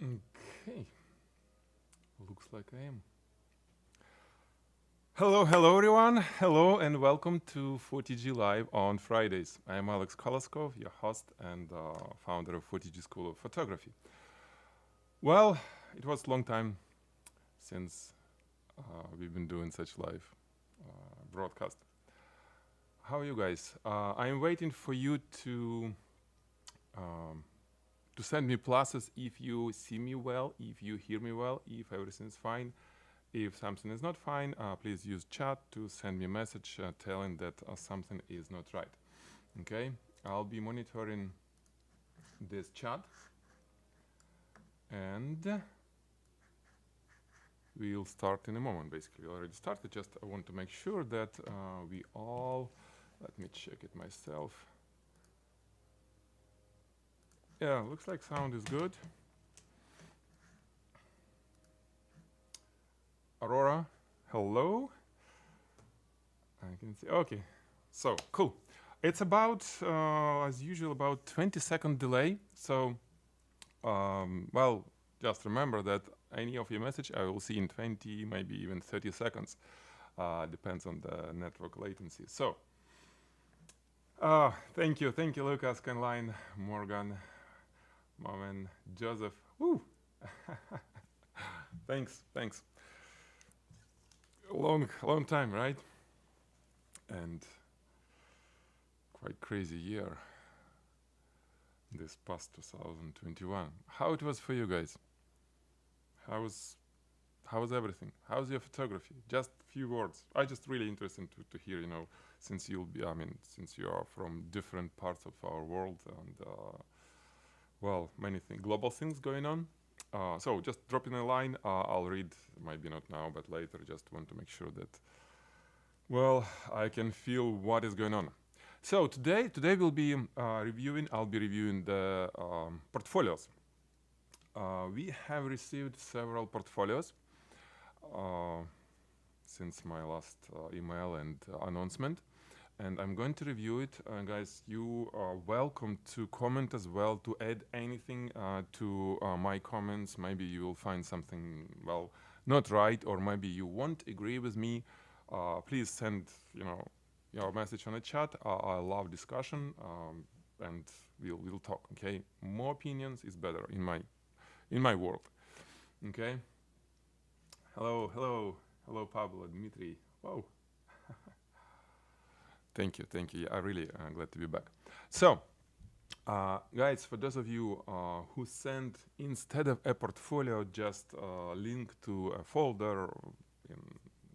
Okay, looks like I am. Hello everyone. Hello and welcome to Photigy Live on Fridays. I am Alex Koloskov, your host and founder of Photigy School of Photography. Well, it was a long time since we've been doing such live broadcast. How are you guys? I'm waiting for you um, to send me pluses if you see me well, if you hear me well, if everything is fine. If something is not fine, please use chat to send me a message telling that something is not right. Okay, I'll be monitoring this chat and we'll start in a moment. Basically, we already started. Just I want to make sure that we all. Let me check it myself. Yeah, looks like sound is good. Aurora, hello. I can see. Okay, so cool. It's about, as usual, about 20-second delay. So, well, just remember that any of your message I will see in 20, maybe even 30 seconds. Depends on the network latency. So, thank you, Lucas, Caroline, Morgan, Momen, Joseph. Woo! thanks. Long time, right? And quite crazy year. This past 2021. How it was for you guys? How's everything? How's your photography? Just few words. I just really interested to hear, since since you are from different parts of our world and well, many things, global things going on. So just drop in a line. I'll read, maybe not now, but later. Just want to make sure that, well, I can feel what is going on. So today we'll be reviewing. I'll be reviewing the portfolios. We have received several portfolios since my last email and announcement, and I'm going to review it. Guys, you are welcome to comment as well, to add anything to my comments. Maybe you will find something, well, not right, or maybe you won't agree with me. Please send, your message on the chat. I love discussion, and we'll talk. Okay, more opinions is better in my world. Okay. Hello, Pablo, Dmitry. Whoa. Thank you. Yeah, I really glad to be back. So, guys, for those of you who send instead of a portfolio just a link to a folder in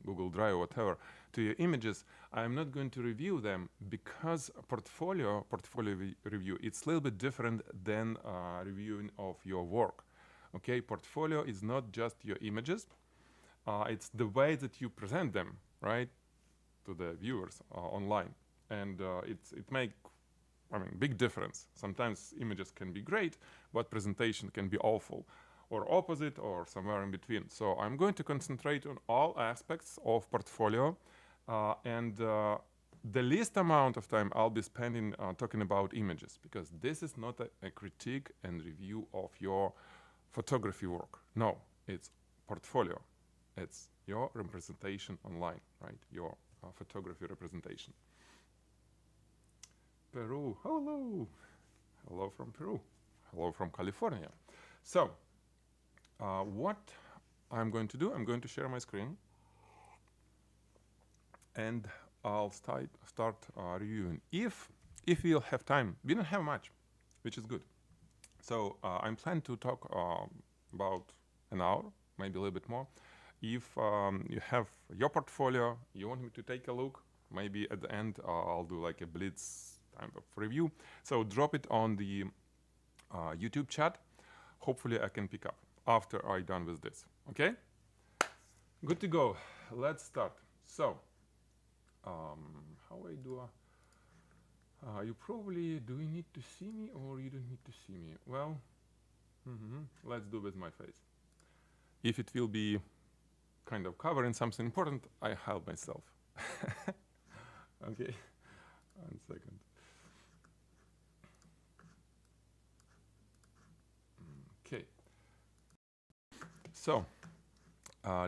Google Drive or whatever to your images, I'm not going to review them because portfolio review, it's a little bit different than reviewing of your work. Okay, portfolio is not just your images, it's the way that you present them, right, to the viewers online, and it make, big difference. Sometimes images can be great, but presentation can be awful, or opposite, or somewhere in between. So I'm going to concentrate on all aspects of portfolio, and the least amount of time I'll be spending talking about images, because this is not a critique and review of your photography work. No, it's portfolio. It's your representation online, right? Your photography representation. Peru, hello from Peru, hello from California. So, what I'm going to do, I'm going to share my screen, and I'll start reviewing. If we'll have time, we don't have much, which is good. So I'm planning to talk about an hour, maybe a little bit more. If you have your portfolio, you want me to take a look, maybe at the end I'll do like a blitz kind of review. So drop it on the YouTube chat. Hopefully I can pick up after I'm done with this. Okay? Good to go. Let's start. So, how I do? You probably, do you need to see me or you don't need to see me? Well, let's do with my face. If it will be kind of covering something important, I help myself. Okay, 1 second. Okay, So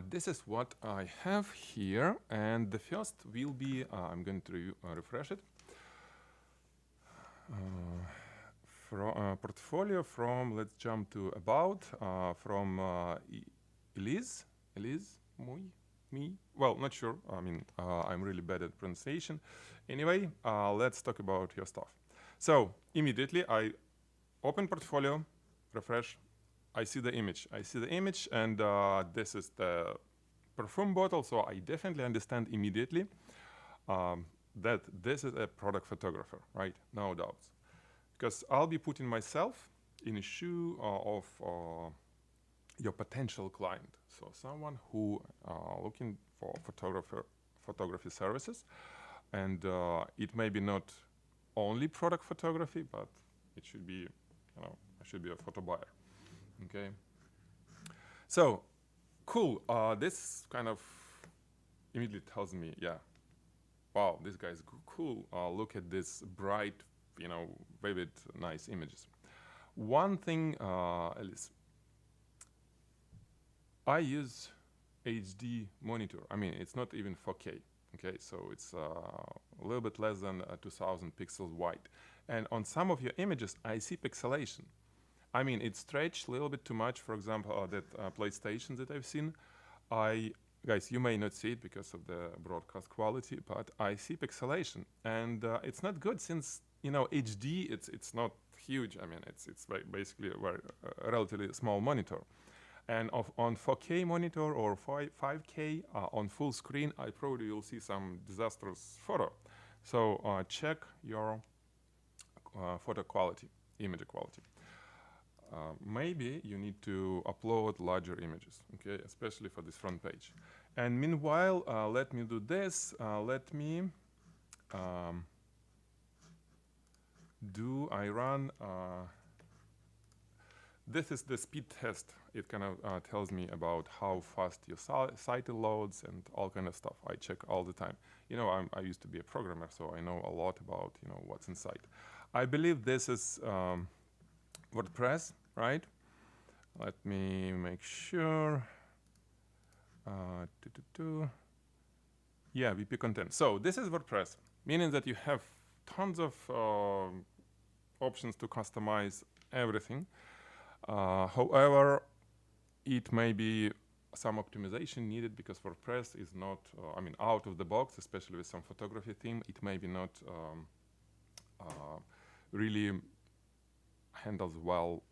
this is what I have here, and the first will be, I'm going to refresh it. Portfolio from, let's jump to about, from Elise, me? Well, not sure. I mean, I'm really bad at pronunciation. Anyway, let's talk about your stuff. So immediately I open portfolio, refresh, I see the image. And this is the perfume bottle, so I definitely understand immediately that this is a product photographer, right? No doubts. Because I'll be putting myself in a shoe of your potential client. So someone who looking for photography services, and it may be not only product photography, but it should be, I should be a photo buyer. Okay. So cool. This kind of immediately tells me, yeah, wow, this guy's cool. Look at this bright, vivid, nice images. One thing, Alice, I use HD monitor. I mean, it's not even 4K. Okay, so it's a little bit less than 2000 pixels wide. And on some of your images, I see pixelation. I mean, it's stretched a little bit too much. For example, that PlayStation that I've seen, guys, you may not see it because of the broadcast quality, but I see pixelation, and it's not good since HD. It's not huge. I mean, it's basically a very relatively small monitor, and on 4K monitor or 5K on full screen, I probably will see some disastrous photo. So check your photo quality, image quality. Maybe you need to upload larger images, okay, especially for this front page. And meanwhile, let me do this. Let me run. This is the speed test. It kind of tells me about how fast your site loads and all kind of stuff. I check all the time. I used to be a programmer, so I know a lot about what's inside. I believe this is WordPress, right? Let me make sure. Yeah, WP content. So this is WordPress, meaning that you have tons of options to customize everything. However, it may be some optimization needed because WordPress is not, out of the box, especially with some photography theme, it may be not really handles well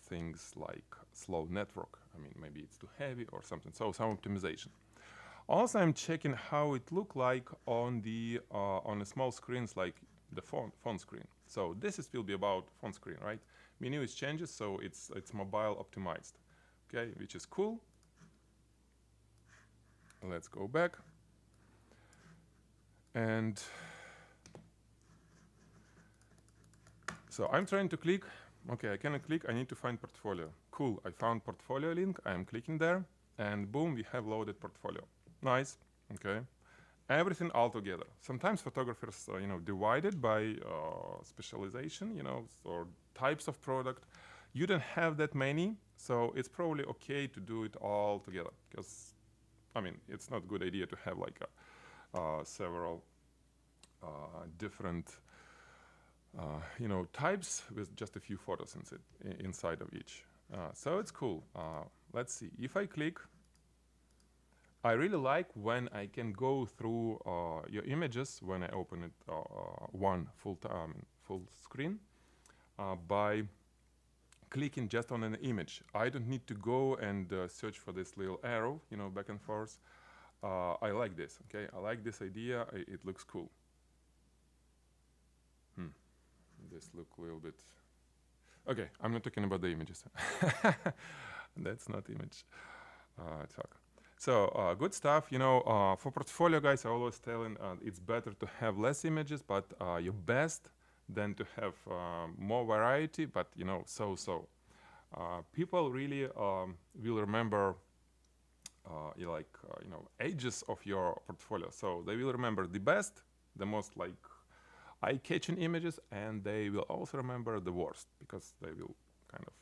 things like slow network. I mean, maybe it's too heavy or something. So some optimization. Also, I'm checking how it look like on the small screens like the phone screen. So this will be about phone screen, right? Menu is changes, so it's mobile optimized. Okay, which is cool. Let's go back. And so I'm trying to click. Okay, I cannot click. I need to find portfolio. Cool. I found portfolio link. I'm clicking there, and boom, we have loaded portfolio. Nice. Okay. Everything all together. Sometimes photographers, divided by specialization, or types of product. You don't have that many, so it's probably okay to do it all together. Because, it's not a good idea to have like several different types with just a few photos inside of each. So it's cool. Let's see. If I click, I really like when I can go through your images when I open it one full screen by clicking just on an image. I don't need to go and search for this little arrow, back and forth. I like this. Okay, I like this idea. It looks cool. This look a little bit. Okay, I'm not talking about the images. That's not image talk. So good stuff. For portfolio, guys, I always telling it's better to have less images, but your best than to have more variety. But so. People really will remember ages of your portfolio. So they will remember the best, the most eye-catching images, and they will also remember the worst because they will kind of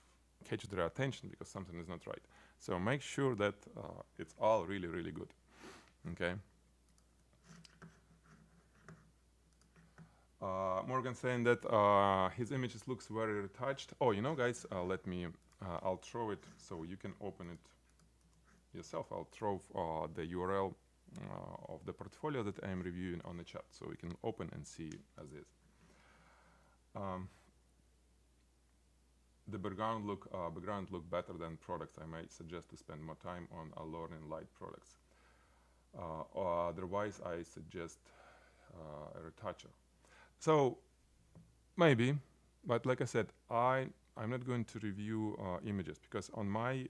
catch their attention because something is not right. So make sure that it's all really, really good. Okay. Morgan saying that his images looks very retouched. Oh, you know, guys, let me, I'll throw it so you can open it yourself. I'll throw the URL of the portfolio that I'm reviewing on the chat so we can open and see as is. The background look better than products. I might suggest to spend more time on learning light products. Otherwise, I suggest a retoucher. So maybe, but like I said, I'm not going to review images because on my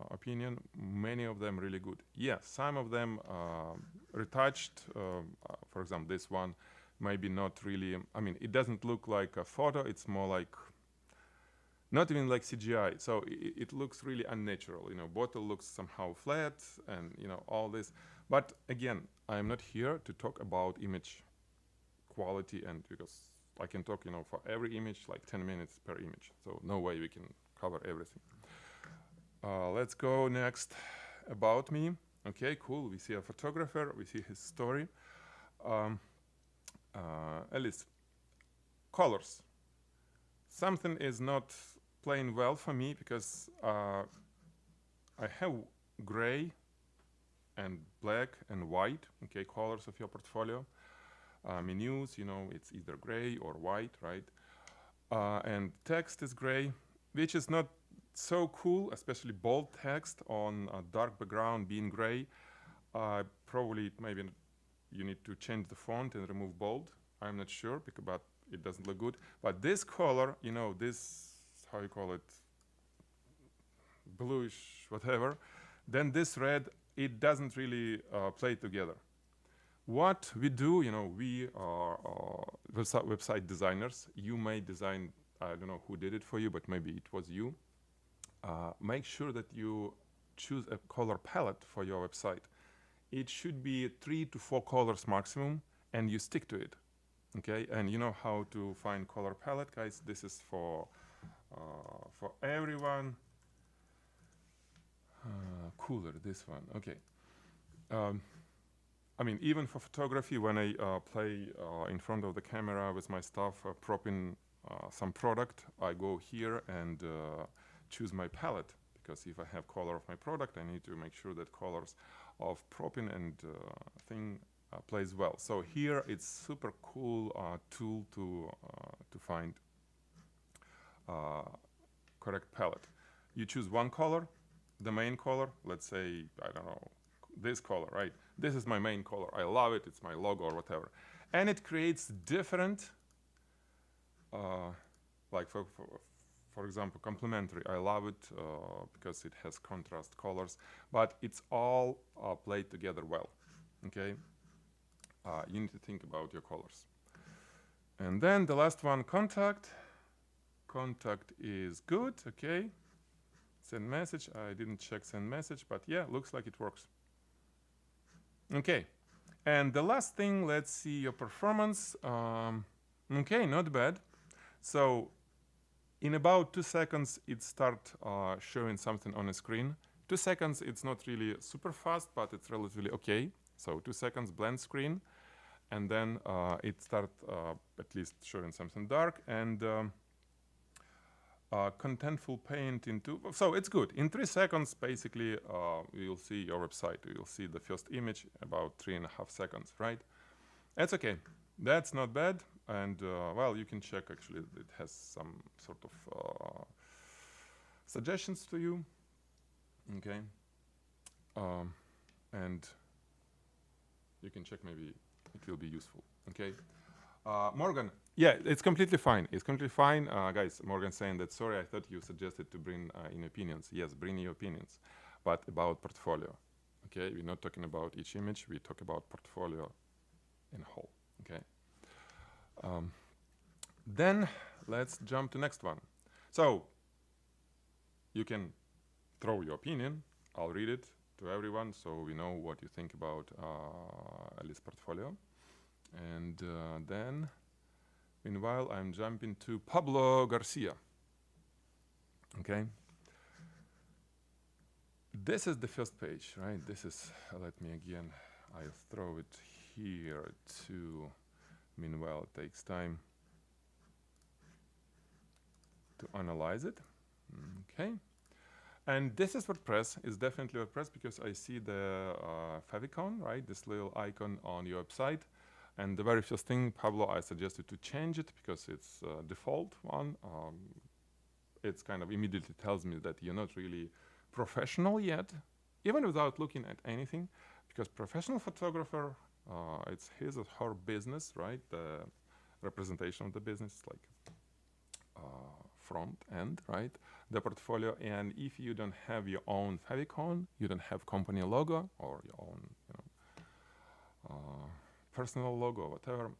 opinion, many of them really good. Yeah, some of them retouched. For example, this one maybe not really. I mean, it doesn't look like a photo. It's more like not even like CGI. So it looks really unnatural. You know, bottle looks somehow flat, and you know all this. But again, I'm not here to talk about image quality, and because I can talk, you know, for every image like 10 minutes per image, so no way we can cover everything. Let's go next. About me. Okay, cool. We see a photographer. We see his story. Alice, colors. Something is not playing well for me because I have gray and black and white. Okay, colors of your portfolio. Menus, you know, it's either gray or white, right? And text is gray, which is not so cool, especially bold text on a dark background being gray. Probably maybe you need to change the font and remove bold. I'm not sure, but it doesn't look good. But this color, you know, this, how you call it, bluish, whatever, then this red, it doesn't really play together. What we do, you know, we are website designers. You may design, I don't know who did it for you, but maybe it was you. Make sure that you choose a color palette for your website. It should be 3 to 4 colors maximum, and you stick to it. Okay, and you know how to find color palette, guys. This is for everyone. Cooler, this one. Okay. I mean, even for photography, when I play in front of the camera with my stuff, propping some product, I go here and choose my palette, because if I have color of my product, I need to make sure that colors of propping and thing plays well. So here it's super cool tool to find correct palette. You choose one color, the main color, let's say, I don't know, this color, right? This is my main color. I love it. It's my logo or whatever. And it creates different, like for example, complementary. I love it because it has contrast colors, but it's all played together well, okay? You need to think about your colors. And then the last one, contact. Contact is good, okay? Send message. I didn't check send message, but yeah, looks like it works. Okay, and the last thing, let's see your performance. Okay, not bad. So in about 2 seconds, it starts showing something on a screen. 2 seconds, it's not really super fast, but it's relatively okay. So 2 seconds blend screen, and then it starts at least showing something dark, and contentful paint into, so it's good. In 3 seconds, basically, you'll see your website. You'll see the first image about 3.5 seconds, right? That's okay. That's not bad. And well, you can check actually. It has some sort of suggestions to you. Okay. And you can check, maybe it will be useful. Okay. Morgan, yeah, it's completely fine. It's completely fine. Guys, Morgan saying that, sorry, I thought you suggested to bring in opinions. Yes, bring your opinions, but about portfolio. Okay, we're not talking about each image. We talk about portfolio in whole. Okay. Then let's jump to next one. So you can throw your opinion. I'll read it to everyone so we know what you think about Alice's portfolio. And then, meanwhile, I'm jumping to Pablo Garcia. Okay, this is the first page, right? This is, let me again, I'll throw it here to, meanwhile it takes time to analyze it. Okay. And this is WordPress. It's definitely WordPress because I see the favicon, right? This little icon on your website. And the very first thing, Pablo, I suggested to change it because it's default one. It's kind of immediately tells me that you're not really professional yet, even without looking at anything, because professional photographer, it's his or her business, right? The representation of the business, like front end, right? The portfolio. And if you don't have your own favicon, you don't have company logo or your own, personal logo, whatever,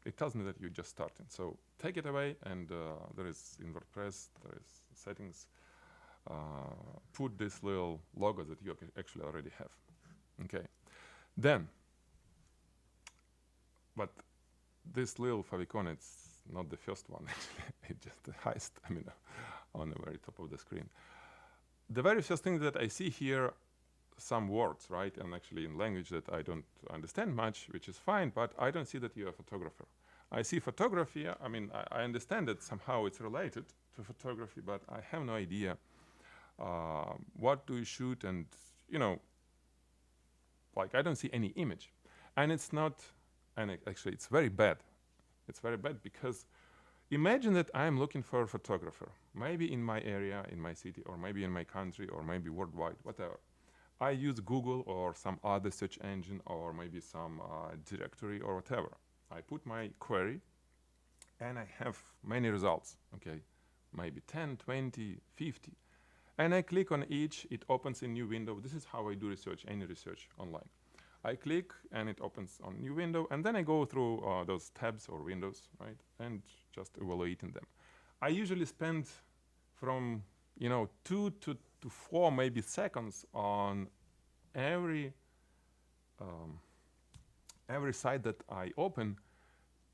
it tells me that you're just starting. So take it away, and there is in WordPress, there is settings. Put this little logo that you actually already have. Okay. Then, but this little favicon, it's not the first one, actually. It's just the highest, on the very top of the screen. The very first thing that I see here, some words, right? And actually in language that I don't understand much, which is fine, but I don't see that you're a photographer. I see photography, I understand that somehow it's related to photography, but I have no idea what do you shoot, and like I don't see any image. And it's not, and actually it's very bad. It's very bad because imagine that I'm looking for a photographer, maybe in my area, in my city, or maybe in my country, or maybe worldwide, whatever. I use Google or some other search engine, or maybe some directory or whatever. I put my query and I have many results, okay? Maybe 10, 20, 50. And I click on each, it opens a new window. This is how I do research, any research online. I click and it opens on new window, and then I go through those tabs or windows, right? And just evaluating them. I usually spend from 2 to 4 maybe seconds on every site that I open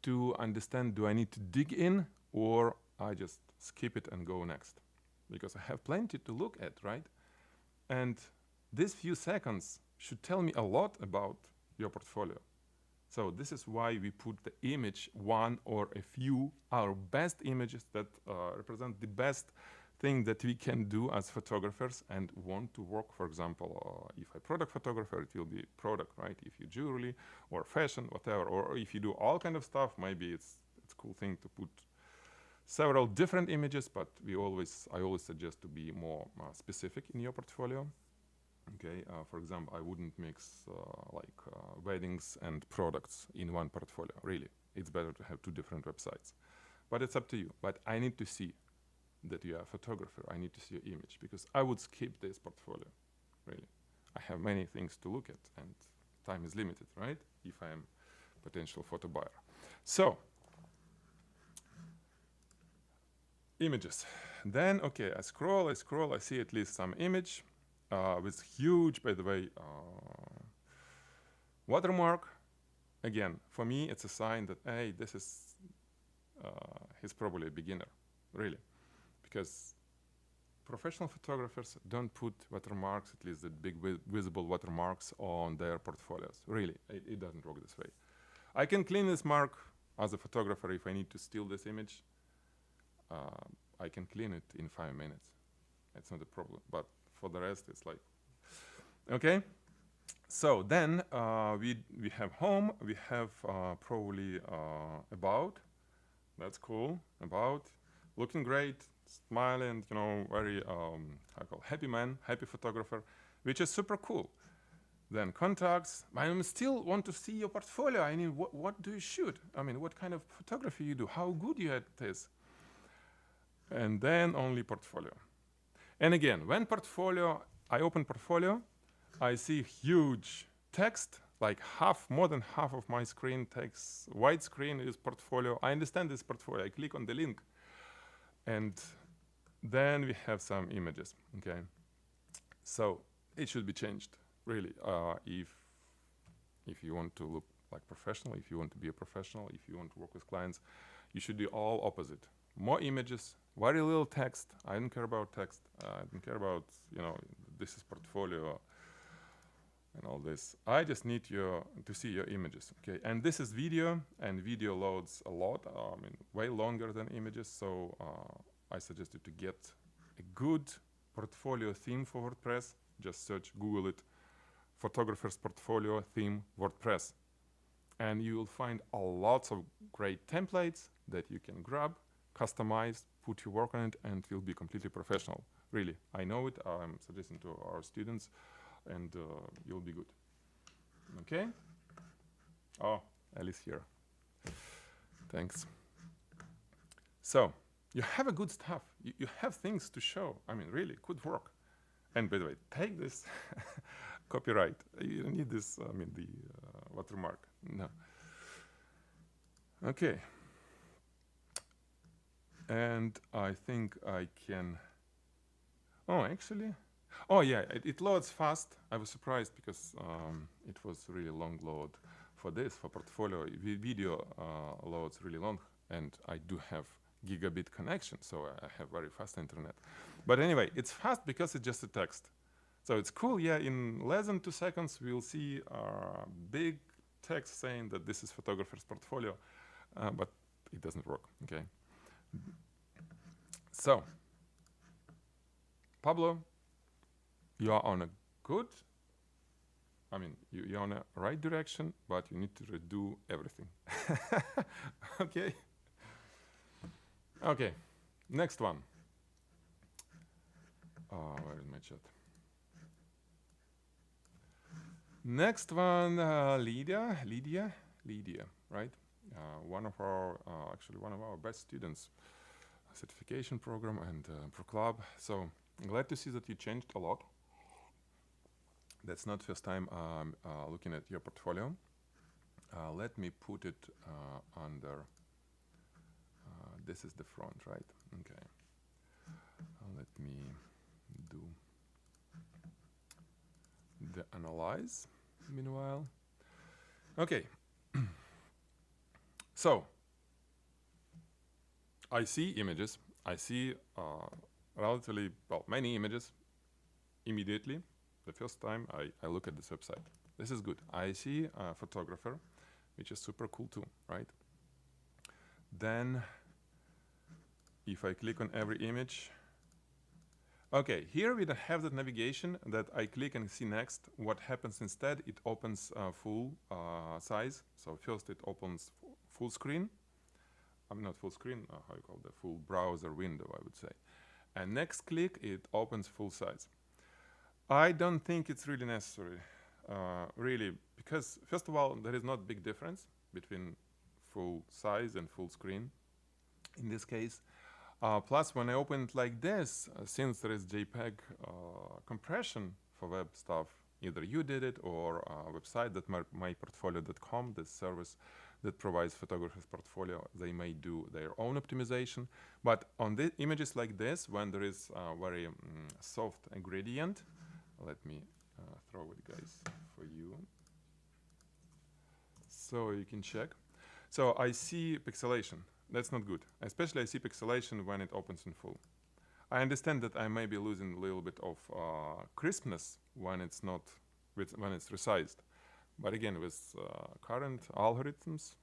to understand, do I need to dig in, or I just skip it and go next, because I have plenty to look at, right? And these few seconds should tell me a lot about your portfolio. So this is why we put the image, one or a few, our best images that represent the best thing that we can do as photographers and want to work. For example, if a product photographer, it will be product, right? If you jewelry or fashion, whatever, or if you do all kind of stuff, maybe it's a cool thing to put several different images, but I always suggest to be more specific in your portfolio. Okay, for example, I wouldn't mix weddings and products in one portfolio. Really, it's better to have 2 different websites. But it's up to you. But I need to see that you are a photographer. I need to see your image, because I would skip this portfolio. Really, I have many things to look at, and time is limited, right? If I am a potential photo buyer. So, images. Then, okay, I scroll, I see at least some image. With huge, by the way, watermark. Again, for me, it's a sign that, hey, he's probably a beginner, really. Because professional photographers don't put watermarks, at least the big visible watermarks, on their portfolios. Really, it doesn't work this way. I can clean this mark as a photographer. If I need to steal this image, I can clean it in 5 minutes. It's not a problem. But for the rest, it's like, okay. So then we have home. We have probably about. That's cool. About, looking great, smiling, very happy man, happy photographer, which is super cool. Then contacts. I still want to see your portfolio. I mean, what do you shoot? I mean, what kind of photography you do? How good you at this? And then only portfolio. And again, when I open portfolio, I see huge text, like more than half of my screen text, white screen is portfolio. I understand this portfolio. I click on the link, and then we have some images, okay? So it should be changed, really. If you want to look like professional, if you want to be a professional, if you want to work with clients, you should do all opposite. More images, very little text. I don't care about text. I don't care about this is portfolio and all this. I just need to see your images, okay? And this is video, and video loads a lot, I mean, way longer than images, so I suggest you to get a good portfolio theme for WordPress. Just search, Google it, photographer's portfolio theme WordPress. And you will find a lots of great templates that you can grab, customize, put your work on it, and it will be completely professional. Really, I know it, I'm suggesting to our students, and you'll be good. Okay? Oh, Alice here. Thanks. So, you have a good stuff. You have things to show. I mean, really, good work. And by the way, take this copyright. You don't need this, I mean, the watermark. No. Okay. And I think I can... Oh, actually... Oh, yeah, it loads fast. I was surprised because it was really long load for this, for portfolio. Video loads really long, and I do have gigabit connection, so I have very fast internet. But anyway, it's fast because it's just a text. So it's cool, yeah, in less than 2 seconds, we'll see big text saying that this is photographer's portfolio, but it doesn't work, okay? So, Pablo, you are on a good, I mean, you're on a right direction, but you need to redo everything. Okay? Okay, next one. Where is my chat? Next one, Lydia, right? One of our, actually one of our best students, certification program and pro club. So I'm glad to see that you changed a lot. That's not first time looking at your portfolio. Let me put it under, this is the front, right? Okay. Let me do the analyze meanwhile. Okay. So I see images. I see relatively, well, many images immediately. The first time I look at this website. This is good. I see a photographer, which is super cool too, right? Then if I click on every image, okay, here we don't have that navigation that I click and see next. What happens instead, it opens full size. So first it opens full screen. I'm not full screen, how you call the full browser window, I would say. And next click, it opens full size. I don't think it's really necessary, really, because first of all, there is not big difference between full size and full screen in this case. Plus, when I open it like this, since there is JPEG compression for web stuff, either you did it or a website that myportfolio.com, this service that provides photographers portfolio, they may do their own optimization. But on the images like this, when there is a very soft gradient, let me throw it, guys, for you, so you can check. So I see pixelation. That's not good. Especially I see pixelation when it opens in full. I understand that I may be losing a little bit of crispness when it's not, when it's resized. But again, with current algorithms,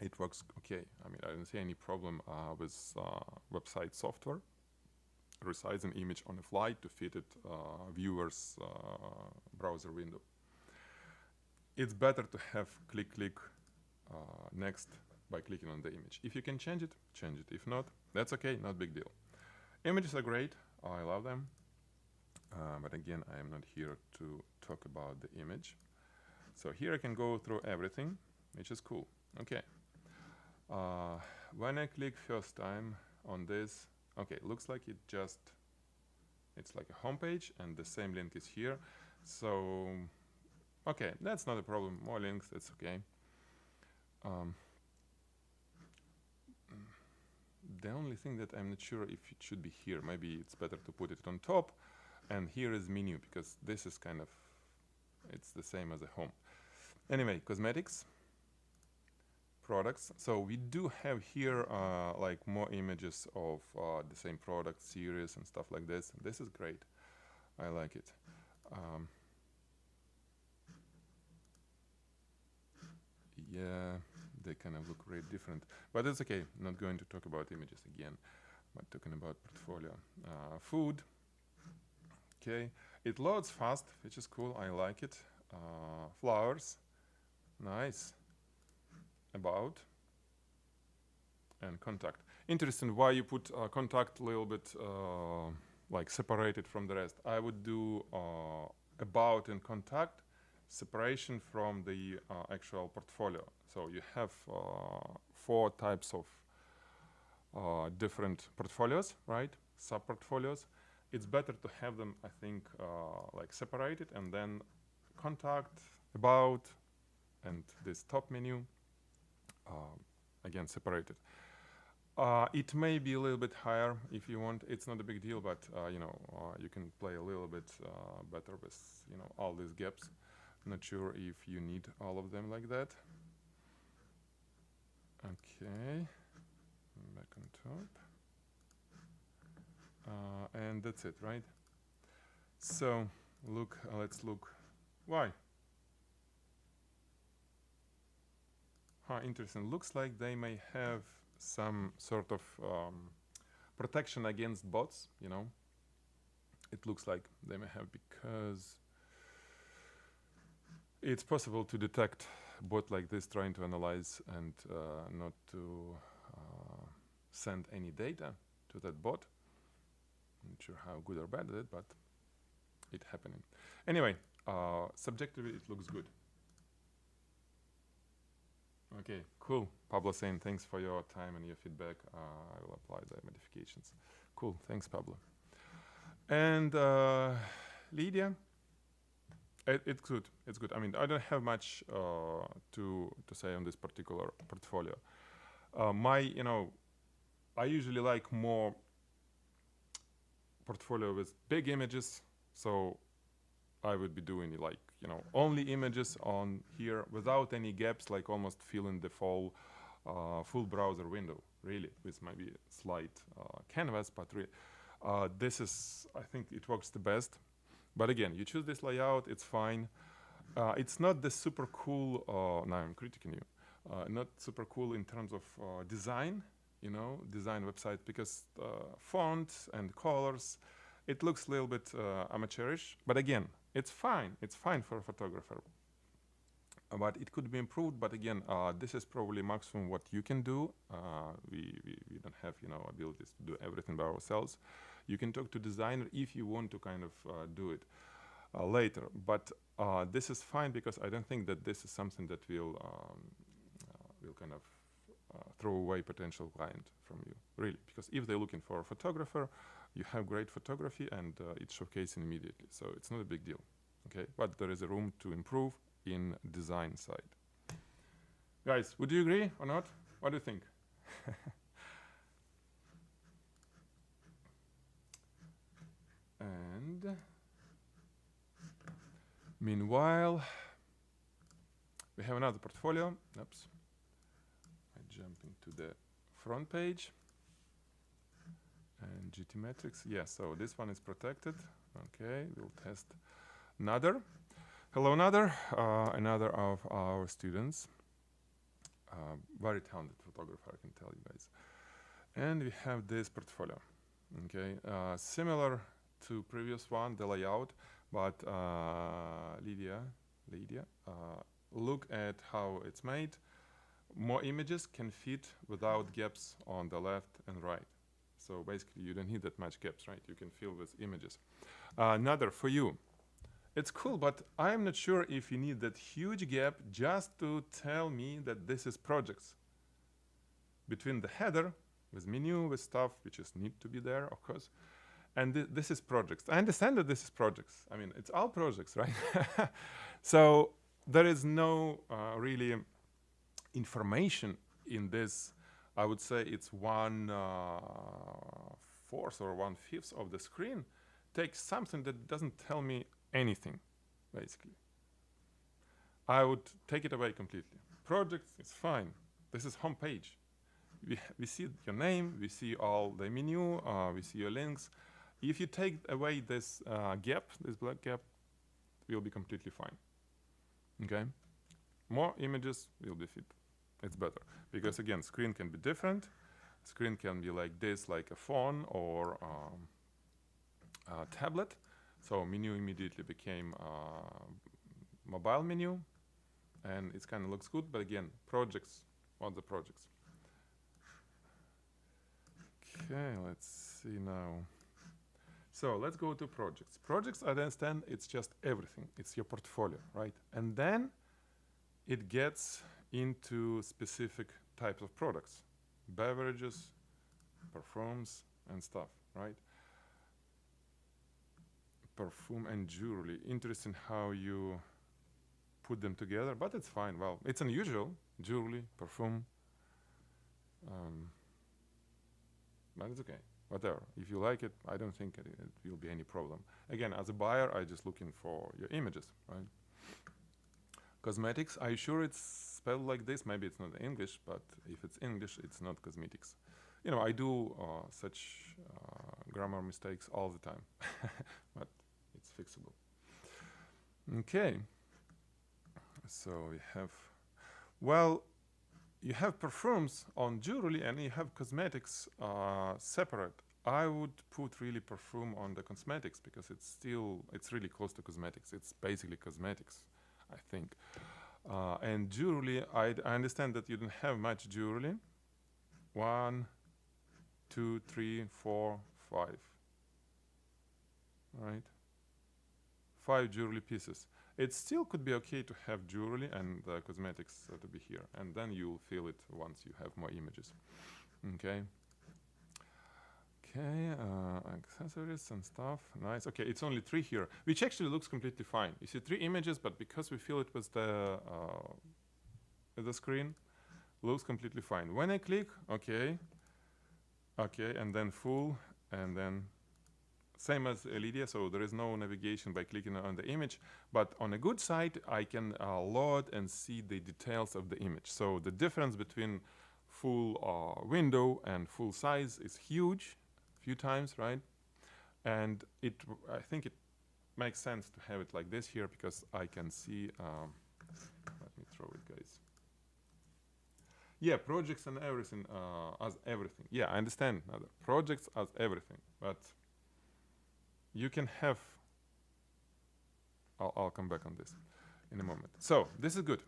it works okay. I mean, I don't see any problem with website software resizing image on the fly to fit it viewer's browser window. It's better to have click next by clicking on the image. If you can change it, change it. If not, that's okay, not big deal. Images are great, I love them. But again, I am not here to talk about the image. So here I can go through everything, which is cool. Okay. When I click first time on this, okay, looks like it's like a home page and the same link is here. So, okay, that's not a problem. More links, it's okay. The only thing that I'm not sure if it should be here, maybe it's better to put it on top, and here is menu, because this is kind of, it's the same as a home. Anyway, cosmetics, products. So we do have here like more images of the same product series and stuff like this. This is great. I like it. Yeah, they kind of look very different, but it's okay. Not going to talk about images again, but talking about portfolio. Food. Okay, it loads fast, which is cool. I like it. Flowers. Nice. About. And contact. Interesting why you put contact a little bit like separated from the rest. I would do about and contact separation from the actual portfolio. So you have 4 types of different portfolios, right? Sub-portfolios. It's better to have them, I think, like separated, and then contact, about, and this top menu again separated. It may be a little bit higher if you want. It's not a big deal, but you know, you can play a little bit better with, you know, all these gaps. Not sure if you need all of them like that. Okay, back on top, and that's it, right? So look, let's look. Why? Interesting. Looks like they may have some sort of protection against bots, you know. It looks like they may have, because it's possible to detect bot like this trying to analyze and not to send any data to that bot. I'm not sure how good or bad it is, but it's happening. Anyway, subjectively it looks good. Okay, cool. Pablo saying thanks for your time and your feedback. I will apply the modifications. Cool, thanks Pablo. And Lydia, it's good. It's good. I mean, I don't have much to say on this particular portfolio. You know, I usually like more portfolio with big images, so I would be doing like, you know, only images on here without any gaps, like almost filling the full browser window, really, with maybe slight canvas, but this is, I think it works the best. But again, you choose this layout, it's fine. It's not the super cool, now I'm critiquing you, not super cool in terms of design, you know, design website, because fonts and colors, it looks a little bit amateurish, but again, it's fine for a photographer. But it could be improved, but again, this is probably maximum what you can do. We don't have, you know, abilities to do everything by ourselves. You can talk to designer if you want to kind of do it later, but this is fine, because I don't think that this is something that will kind of throw away potential client from you, really, because if they're looking for a photographer, you have great photography and it's showcasing immediately, so it's not a big deal, okay? But there is a room to improve in design side. Guys, would you agree or not? What do you think? And meanwhile, we have another portfolio. Oops. I jump into the front page. And GT metrics. Yeah, so this one is protected. Okay, we'll test Nader. Hello, Nader. Another of our students. Very talented photographer, I can tell you guys. And we have this portfolio. Okay, similar to previous one, the layout, but Lydia, look at how it's made. More images can fit without gaps on the left and right. So basically, you don't need that much gaps, right? You can fill with images. Another for you. It's cool, but I'm not sure if you need that huge gap just to tell me that this is projects. Between the header, with menu, with stuff, which is need to be there, of course, and this is projects. I understand that this is projects. I mean, it's all projects, right? So there is no really information in this. I would say it's 1/4 or 1/5 of the screen takes something that doesn't tell me anything, basically. I would take it away completely. Projects, it's fine. This is home page. We see your name, we see all the menu, we see your links. If you take away this gap, this black gap, will be completely fine. Okay, more images will be fit. It's better because again, screen can be different. Screen can be like this, like a phone or a tablet. So menu immediately became mobile menu, and it kind of looks good. But again, projects, what the projects? Okay, let's see now. So let's go to projects. Projects, I understand, it's just everything. It's your portfolio, right? And then it gets into specific types of products, beverages, perfumes, and stuff, right? Perfume and jewelry. Interesting how you put them together, but it's fine. Well, it's unusual. Jewelry, perfume, but it's okay. Whatever. If you like it, I don't think it will be any problem. Again, as a buyer, I'm just looking for your images, right? Cosmetics, are you sure it's spelled like this? Maybe it's not English, but if it's English, it's not cosmetics. You know, I do such grammar mistakes all the time, but it's fixable. Okay. So we have, well, you have perfumes on jewelry and you have cosmetics separate. I would put really perfume on the cosmetics because it's really close to cosmetics. It's basically cosmetics, I think. And jewelry, I understand that you don't have much jewelry. 1, 2, 3, 4, 5. Right? 5 jewelry pieces. It still could be okay to have jewelry and the cosmetics to be here, and then you'll feel it once you have more images. Okay. Okay, accessories and stuff. Nice. Okay, it's only 3 here, which actually looks completely fine. You see 3 images, but because we fill it with the screen, looks completely fine. When I click, okay, and then full, and then same as Lydia, so there is no navigation by clicking on the image, but on a good site, I can load and see the details of the image. So the difference between full window and full size is huge, few times, right? And I think it makes sense to have it like this here because I can see, let me throw it, guys. Yeah, projects and everything as everything. Yeah, I understand, projects as everything, but you can have, I'll come back on this in a moment. So this is good.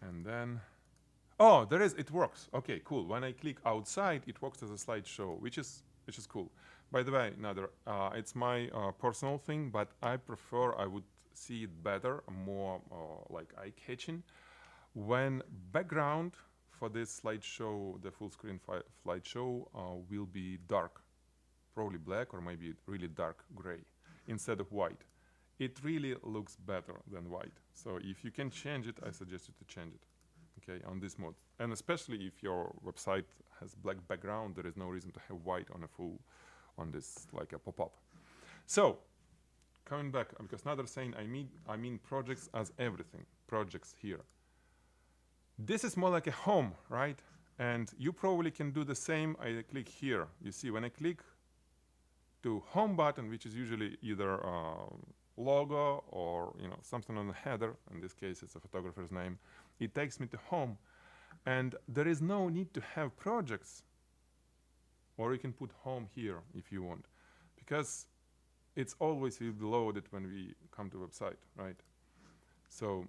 And then, oh, it works. Okay, cool. When I click outside, it works as a slideshow, which is cool. By the way, it's my personal thing, but I would see it better, more like eye-catching, when background for this slideshow, the full screen slideshow, will be dark. Probably black or maybe really dark gray instead of white. It really looks better than white. So if you can change it, I suggest you to change it, okay, on this mode. And especially if your website has black background, there is no reason to have white on this, like a pop-up. So coming back, because now they're saying I mean projects as everything, projects here. This is more like a home, right? And you probably can do the same. I click here. You see, when I click to home button, which is usually either logo or something on the header, in this case it's a photographer's name, it takes me to home, and there is no need to have projects, or you can put home here if you want, because it's always will be loaded when we come to website, right? So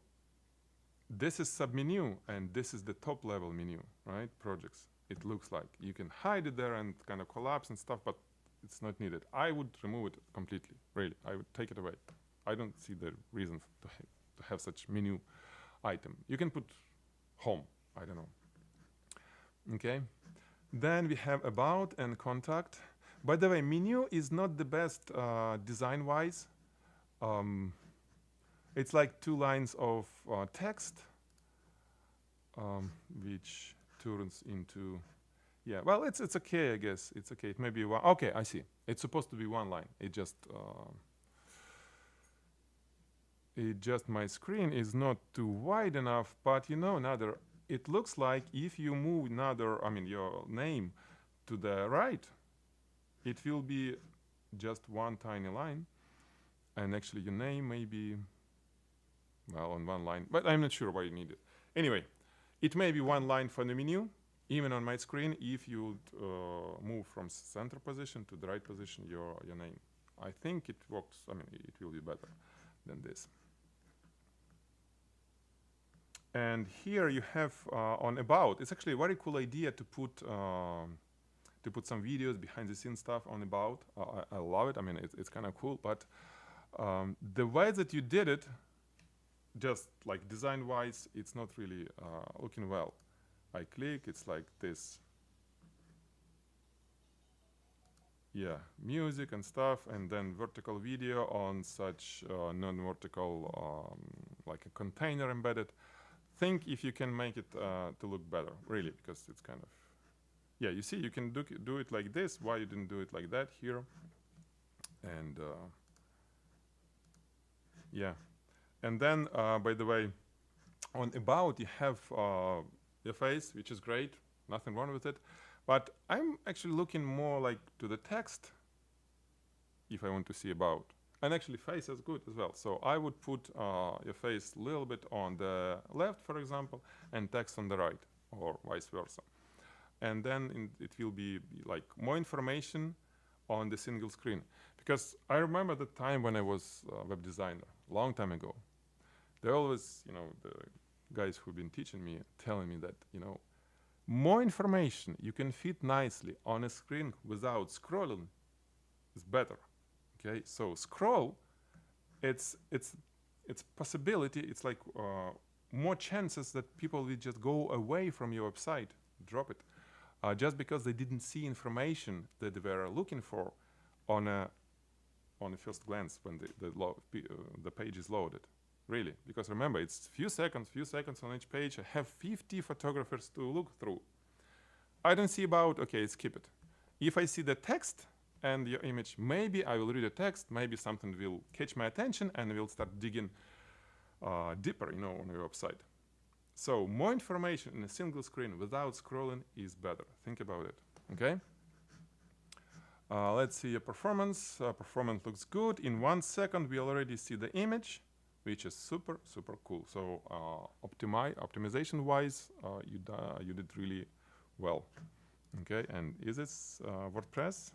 this is submenu and this is the top level menu, right? Projects. It looks like you can hide it there and kind of collapse and stuff, but it's not needed. I would remove it completely, really. I would take it away. I don't see the reason to have such menu item. You can put home, I don't know. Okay, then we have about and contact. By the way, menu is not the best design-wise. It's like 2 lines of text, which turns into, yeah, well, it's okay, I guess. It's okay. It may be 1. Okay, I see. It's supposed to be 1 line. It just my screen is not too wide enough. But it looks like if you move your name to the right, it will be just one tiny line, and actually your name may be, well, on one line, but I'm not sure why you need it. Anyway, it may be one line for the menu, even on my screen, if you move from center position to the right position, your name. I think it works, I mean, it will be better than this. And here you have on about, it's actually a very cool idea to put some videos, behind the scenes stuff on about. I love it, I mean, it's kind of cool, but the way that you did it, just like design wise, it's not really looking well. I click, it's like this. Yeah, music and stuff, and then vertical video on such non-vertical, like a container embedded. Think if you can make it to look better, really, because it's kind of, yeah, you see, you can do it like this. Why you didn't do it like that here? And yeah, and then by the way, on about you have your face, which is great, nothing wrong with it. But I'm actually looking more like to the text if I want to see about. And actually face is good as well. So I would put your face a little bit on the left, for example, and text on the right, or vice versa. And then it will be like more information on the single screen. Because I remember the time when I was a web designer, long time ago. They always, you know, the guys who've been teaching me, telling me that, you know, more information you can fit nicely on a screen without scrolling is better. Okay, so scroll, it's possibility. It's like more chances that people will just go away from your website, drop it, just because they didn't see information that they were looking for on a first glance when the page is loaded. Really, because remember, it's few seconds on each page. I have 50 photographers to look through. I don't see about, okay, skip it. If I see the text and your image, maybe I will read the text, maybe something will catch my attention and we'll start digging deeper, you know, on your website. So more information in a single screen without scrolling is better. Think about it, okay? Let's see your performance. Performance looks good. In 1 second, we already see the image, which is super, super cool. So optimization-wise, you did really well. Okay, and is this WordPress?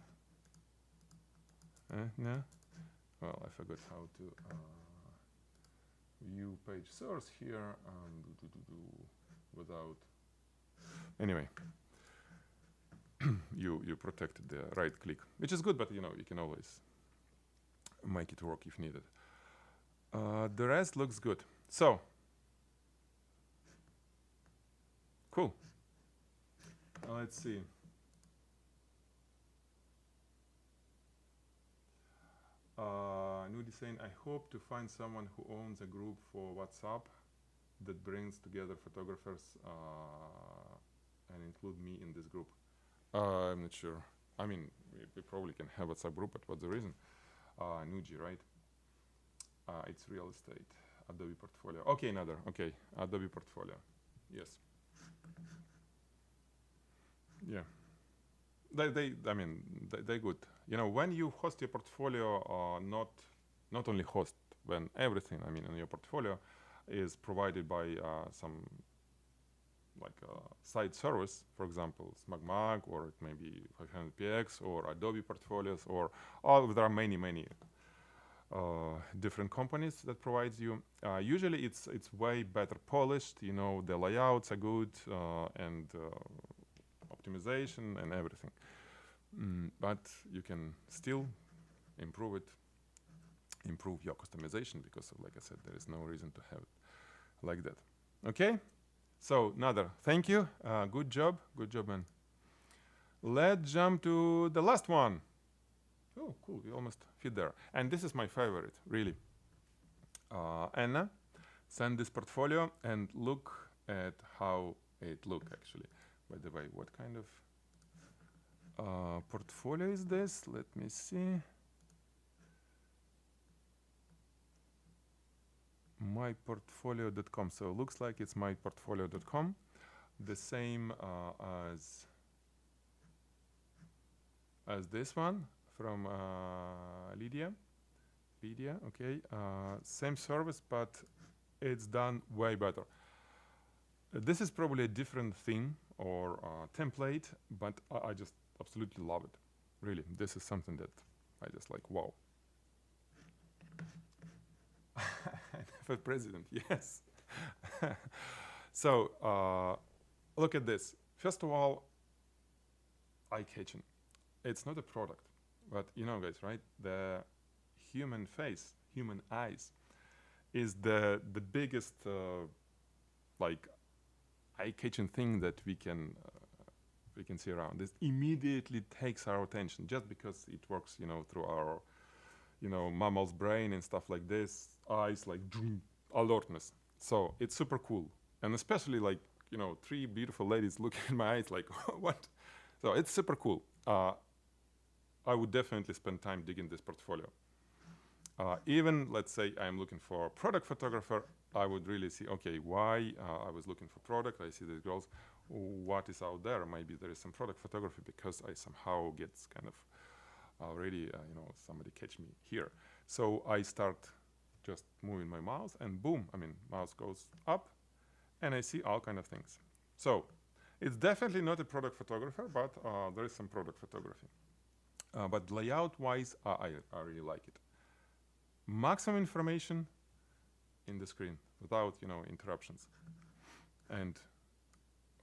No. Well, I forgot how to view page source here without. Anyway, you protected the right click, which is good, but you know you can always make it work if needed. The rest looks good. So, cool. Let's see. Nudi saying, I hope to find someone who owns a group for WhatsApp that brings together photographers and include me in this group. I'm not sure. I mean, we probably can have a WhatsApp group, but what's the reason? Nuji, right? It's real estate, Adobe Portfolio. Okay, another. Okay, Adobe Portfolio. Yes. Yeah. They're good. You know, when you host your portfolio, not only host, when everything, I mean, in your portfolio is provided by some like site service, for example, SmugMag, or it may be 500px, or Adobe Portfolios, or there are many different companies that provides you. Usually it's way better polished, you know, the layouts are good, and optimization and everything. But you can still improve your customization, because like I said, there is no reason to have it like that. Okay, so Nader, thank you, good job, man. Let's jump to the last one. Oh, cool, we almost fit there. And this is my favorite, really. Anna, send this portfolio and look at how it looks, actually. By the way, what kind of portfolio is this? Let me see. myportfolio.com. So it looks like it's myportfolio.com. The same as as this one from Lydia. Okay. Same service, but it's done way better. This is probably a different theme or template, but I just absolutely love it. Really, this is something that I just like, wow. For president, yes. So, look at this. First of all, eye-catching. It's not a product, but you know, guys, right? The human face, human eyes, is the biggest like eye-catching thing that we can see around. This immediately takes our attention just because it works, you know, through our, you know, mammal's brain and stuff like this. Eyes like alertness. So it's super cool, and especially like, you know, three beautiful ladies looking in my eyes like what? So it's super cool. I would definitely spend time digging this portfolio. Even let's say I'm looking for a product photographer, I would really see, okay, why I was looking for product. I see these girls. What is out there? Maybe there is some product photography because I somehow gets kind of already, you know, somebody catch me here. So I start just moving my mouse and boom, I mean, mouse goes up and I see all kind of things. So it's definitely not a product photographer, but there is some product photography. But layout-wise, I really like it. Maximum information in the screen without, you know, interruptions. And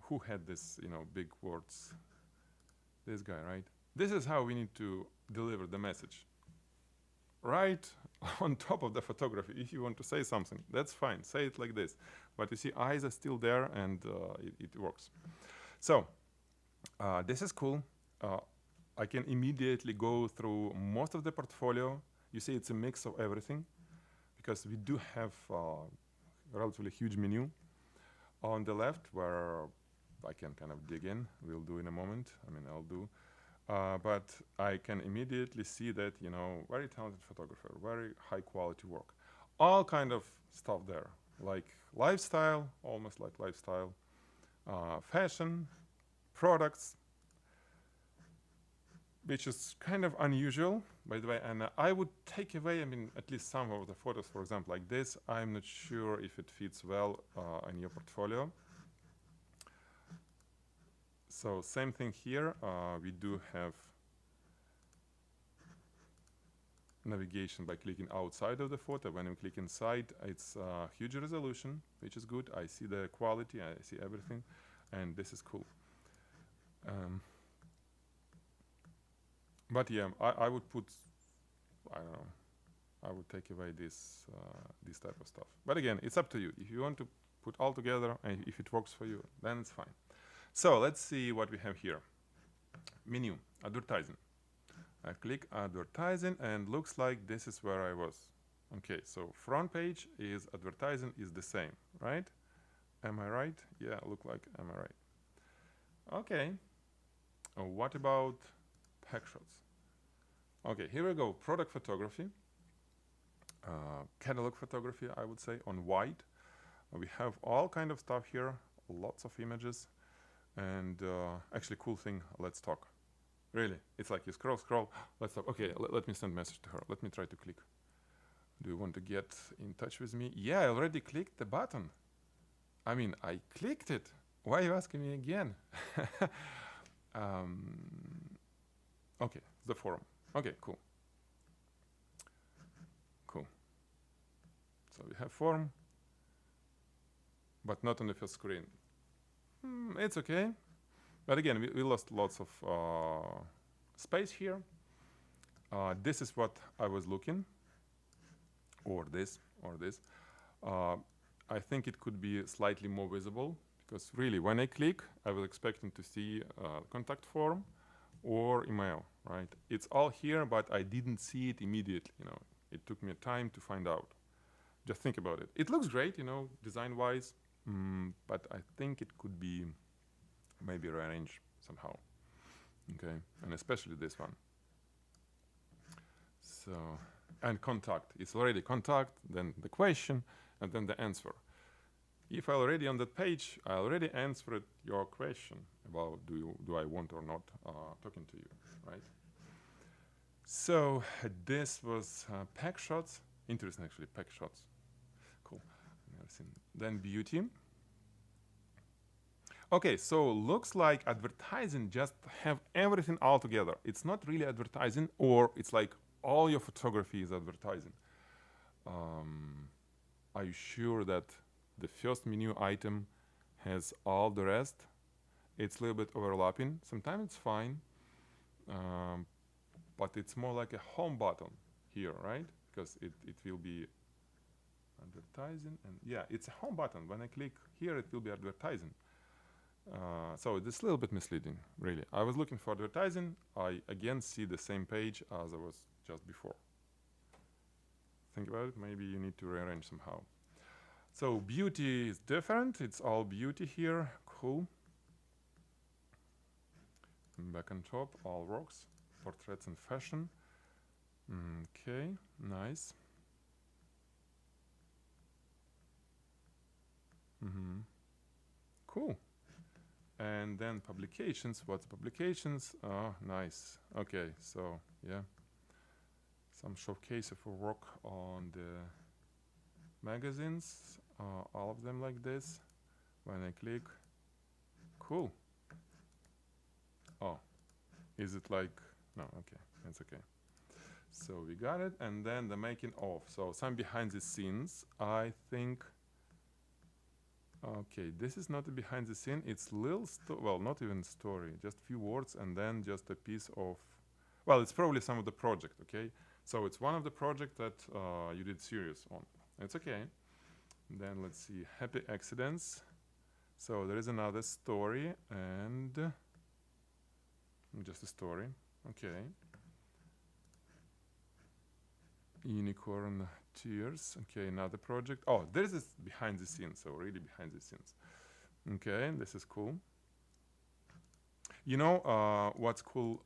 who had this, you know, big words? This guy, right? This is how we need to deliver the message. Right on top of the photography. If you want to say something, that's fine. Say it like this. But you see, eyes are still there, and it works. So this is cool. I can immediately go through most of the portfolio. You see, it's a mix of everything because we do have a relatively huge menu on the left where I can kind of dig in. We'll do in a moment. I mean, I'll do. But I can immediately see that, you know, very talented photographer, very high quality work. All kind of stuff there, like lifestyle, almost like lifestyle, fashion, products, which is kind of unusual, by the way. And I would take away, I mean, at least some of the photos, for example, like this. I'm not sure if it fits well in your portfolio. So same thing here. We do have navigation by clicking outside of the photo. When we click inside, it's huge resolution, which is good. I see the quality, I see everything, and this is cool. But yeah, I would put, I don't know, I would take away this type of stuff. But again, it's up to you. If you want to put all together and if it works for you, then it's fine. So let's see what we have here. Menu, advertising. I click advertising and looks like this is where I was. Okay, so front page is advertising is the same, right? Am I right? Yeah, look like am I right? Okay. What about pack shots? Okay, here we go. Product photography, catalog photography, I would say, on white. We have all kind of stuff here, lots of images, and actually, cool thing. Let's talk. Really, it's like you scroll. Let's talk. Okay, let me send a message to her. Let me try to click. Do you want to get in touch with me? Yeah, I already clicked the button. I mean, I clicked it. Why are you asking me again? Okay, the forum. Okay, cool. Cool. So we have forum, but not on the first screen. It's okay. But again, we lost lots of space here. This is what I was looking, or this. I think it could be slightly more visible because really, when I click, I was expecting to see contact form or email, right? It's all here, but I didn't see it immediately. You know, it took me time to find out. Just think about it. It looks great, you know, design-wise, but I think it could be maybe rearranged somehow. Okay, and especially this one. So, and contact. It's already contact, then the question, and then the answer. If I already on that page, I already answered your question about do I want or not talking to you, right? So this was pack shots. Interesting, actually, pack shots. Cool. Then beauty. Okay, so looks like advertising just have everything all together. It's not really advertising, or it's like all your photography is advertising. Are you sure that the first menu item has all the rest? It's a little bit overlapping. Sometimes it's fine, but it's more like a home button here, right? Because it will be advertising, and yeah, it's a home button. When I click here, it will be advertising. So it's a little bit misleading, really. I was looking for advertising. I again see the same page as I was just before. Think about it. Maybe you need to rearrange somehow. So beauty is different. It's all beauty here. Cool. Back on top, all rocks, portraits and fashion. Okay, nice. Cool. And then publications. What's publications? Oh, nice. Okay, so yeah, some showcase of work on the magazines. All of them like this. When I click, cool. Oh, is it like, no, okay, it's okay. So we got it, and then the making of. So some behind the scenes, I think. Okay, this is not a behind the scene. It's little, well, not even story, just few words, and then just a piece of, well, it's probably some of the project. Okay, so it's one of the project that you did series on. It's okay. Then let's see, happy accidents. So there is another story, and just a story. Okay. Unicorn tears. Okay, another project. Oh, there is this behind the scenes. So really behind the scenes. Okay, this is cool. You know what's cool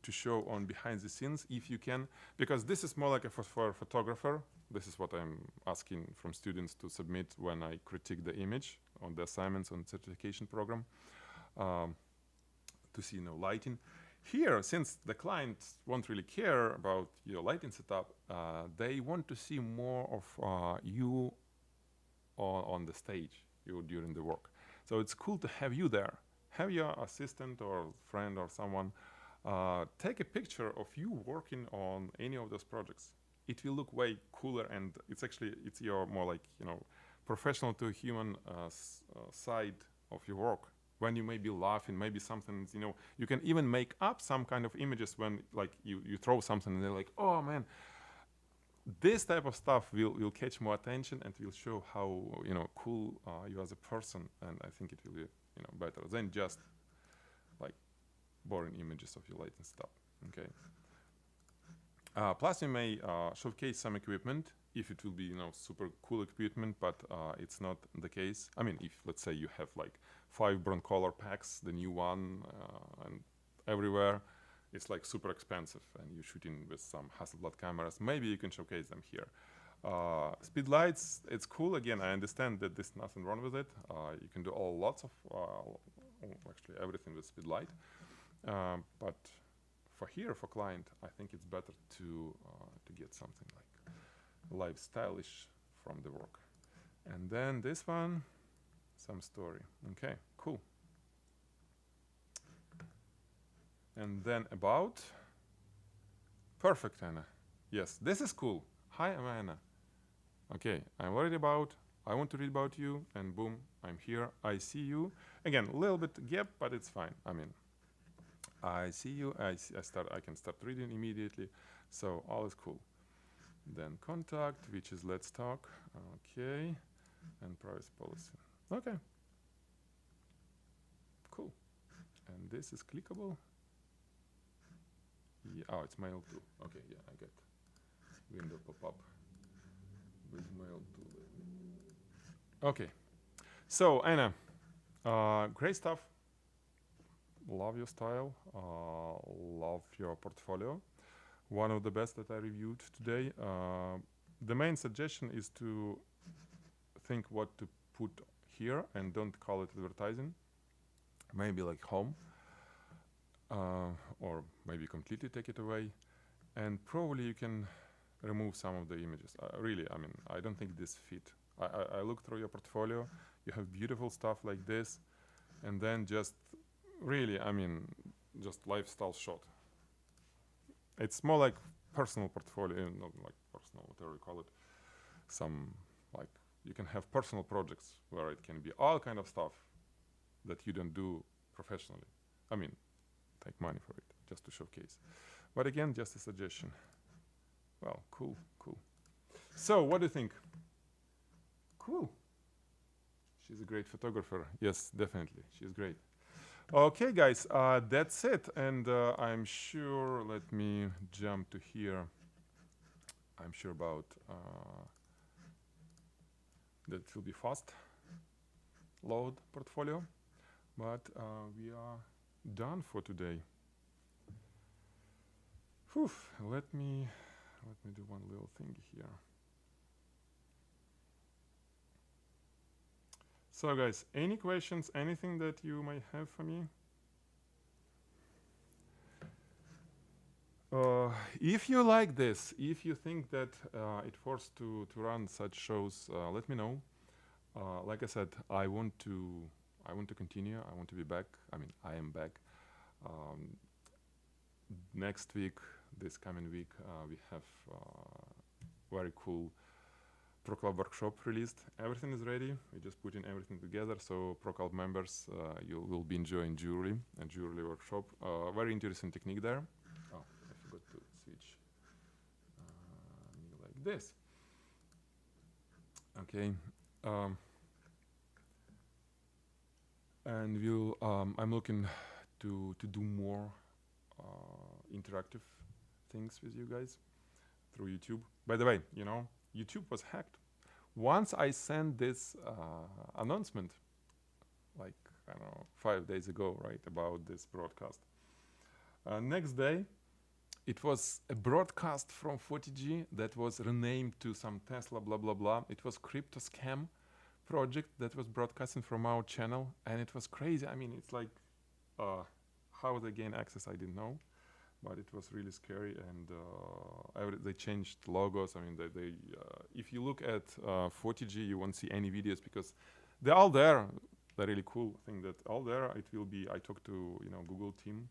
to show on behind the scenes, if you can, because this is more like for a photographer. This is what I'm asking from students to submit when I critique the image on the assignments on certification program, to see lighting. Here, since the clients won't really care about your lighting setup, they want to see more of you on the stage, you during the work. So it's cool to have you there. Have your assistant or friend or someone take a picture of you working on any of those projects. It will look way cooler, and it's your more like professional to human side of your work. When you may be laughing, maybe something, you can even make up some kind of images when like you throw something and they're like, oh man, this type of stuff will catch more attention and will show how cool you as a person, and I think it will be better than just like boring images of your lighting stuff. Okay. Plus you may showcase some equipment if it will be super cool equipment, but it's not the case. I mean, if let's say you have like 5 Broncolor packs, the new one, and everywhere, it's like super expensive, and you're shooting with some Hasselblad cameras, maybe you can showcase them here. Speed lights, it's cool. Again, I understand that there's nothing wrong with it. You can do lots of, actually everything with speed light. But for client, I think it's better to get something like live stylish from the work. And then this one, some story. Okay, cool. And then about. Perfect, Anna. Yes, this is cool. Hi, I'm Anna. Okay, I'm worried about. I want to read about you, and boom, I'm here. I see you. Again, a little bit gap, but it's fine. I mean, I see you. I can start reading immediately. So all is cool. Then contact, which is let's talk. Okay, and privacy policy. Okay. Cool. And this is clickable. Yeah, oh, it's mail too. Okay, yeah, I get window pop-up with mail too. Okay. So Anna, great stuff. Love your style. Love your portfolio. One of the best that I reviewed today. The main suggestion is to think what to put here and don't call it advertising. Maybe like home, or maybe completely take it away. and probably you can remove some of the images. Really, I mean, I don't think this fit. I looked through your portfolio. You have beautiful stuff like this, and then just really, I mean, just lifestyle shot. It's more like personal portfolio, not like personal, whatever you call it. Some like you can have personal projects where it can be all kind of stuff that you don't do professionally. I mean, take money for it just to showcase. But again, just a suggestion. Well, cool, cool. So, what do you think? Cool. She's a great photographer. Yes, definitely. She's great. Okay, guys, that's it. And I'm sure, let me jump to here. I'm sure about that will be fast load portfolio. But we are done for today. Whew, let me do one little thing here. So guys, any questions, anything that you might have for me? If you like this, if you think that it forced to run such shows, let me know. Like I said, I want to continue. I want to be back. I mean, I am back. Next week, this coming week, we have very cool ProClub workshop released. Everything is ready. We're just putting everything together. So ProClub members, you will be enjoying jewelry and jewelry workshop. Very interesting technique there. Oh, I forgot to switch me like this. Okay. And we'll. I'm looking to do more interactive things with you guys through YouTube. By the way, you know, YouTube was hacked. Once I sent this announcement, like, I don't know, 5 days ago, right, about this broadcast. Next day, it was a broadcast from Photigy that was renamed to some Tesla, blah, blah, blah. It was crypto scam project that was broadcasting from our channel, and it was crazy. I mean, it's like, how they gain access, I didn't know. But it was really scary, and they changed logos. I mean, they if you look at Photigy, you won't see any videos because they're all there. The really cool thing that all there, it will be. I talked to Google team.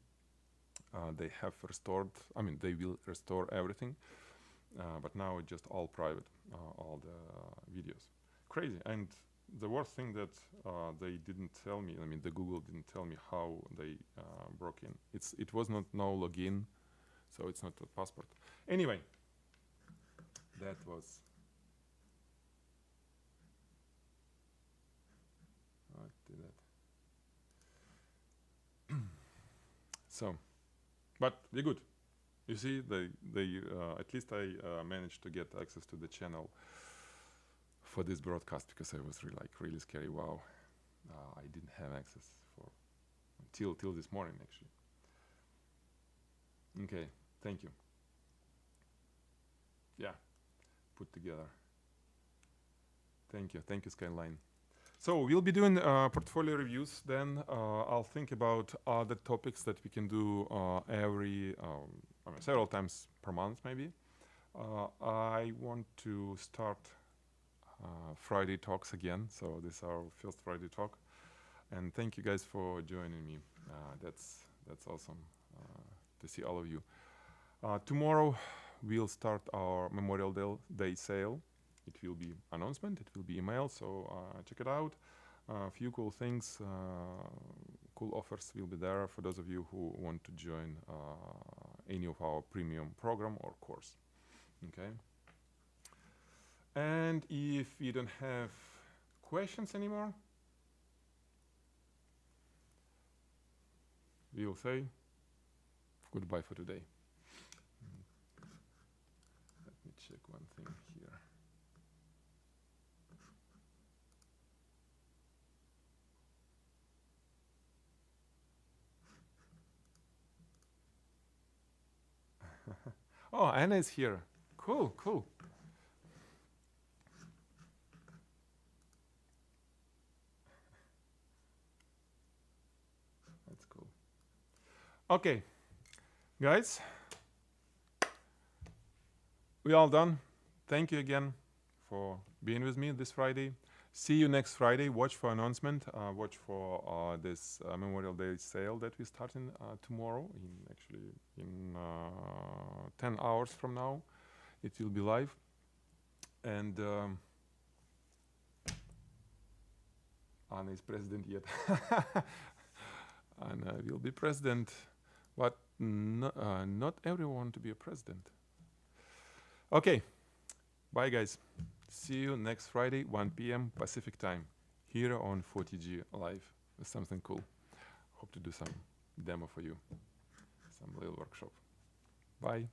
They have restored. I mean, they will restore everything, but now it's just all private, all the videos. Crazy. And the worst thing that they didn't tell me, I mean, the Google didn't tell me how they broke in. It was not no login, so it's not a passport. Anyway, that was. What did that? So, but we're good. You see, they at least I managed to get access to the channel for this broadcast because I was really scary. Wow, I didn't have access for till this morning actually. Okay, thank you. Yeah, put together. Thank you, Skyline. So we'll be doing portfolio reviews. Then I'll think about other topics that we can do every, I mean, several times per month maybe. I want to start Friday talks again. So this is our first Friday talk, and thank you guys for joining me. That's awesome to see all of you. Tomorrow we'll start our Memorial Day sale. It will be announcement. It will be email. So check it out. A few cool things, cool offers will be there for those of you who want to join any of our premium program or course. Okay. And if you don't have questions anymore, we will say goodbye for today. Let me check one thing here. Oh, Anna is here. Cool, cool. That's cool. Okay, guys, we all done. Thank you again for being with me this Friday. See you next Friday. Watch for announcement. Watch for this Memorial Day sale that we're starting tomorrow. In 10 hours from now, it will be live. And Anna is president yet. Anna will be president, but not everyone to be a president. Okay, bye guys. See you next Friday, 1 p.m. Pacific time, here on Photigy live with something cool. Hope to do some demo for you, some little workshop. Bye.